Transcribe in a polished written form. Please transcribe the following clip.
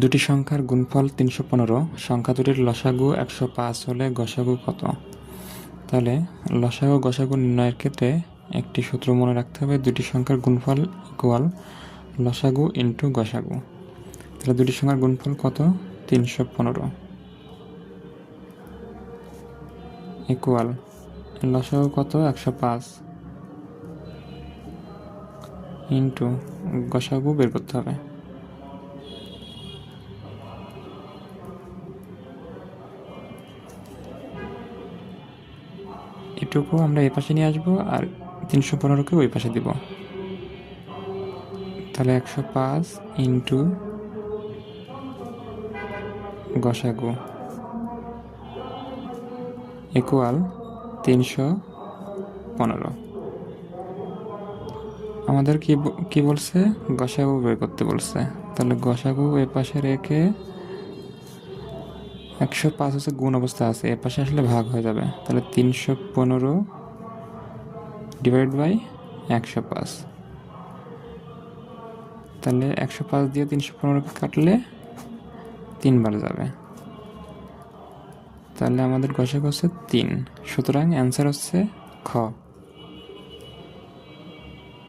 দুটি সংখ্যার গুণফল 315, সংখ্যা দুটির লসাগু 105 হলে গসাগু কত? তাহলে লসাগু গসাগু নির্ণয়ের ক্ষেত্রে একটি সূত্র মনে রাখতে হবে, দুটি সংখ্যার গুণফল ইকুয়াল লসাগু ইন্টু গসাগু। তাহলে দুটি সংখ্যার গুণফল কত? 315 ইকুয়াল লসাগু কত? 105 ইন্টু গসাগু বের করতে হবে। এটুকু আমরা এই পাশে নিয়ে আসবো আর 315কে ওই পাশে দিব। তাহলে 105 ইন্টু গসাগু ইকুয়াল 315। আমাদের কি বলছে? গসাগু বের করতে বলছে। তাহলে গসাগু এ পাশে রেখে 105 হচ্ছে গুণ অবস্থা আছে, এ পাশে আসলে ভাগ হয়ে যাবে। তাহলে 315 ডিভাইড বাই 105। তাহলে 105 দিয়ে 315কে কাটলে 3 বার যাবে। তাহলে আমাদের গসাগু হচ্ছে 3। সুতরাং অ্যান্সার হচ্ছে খ।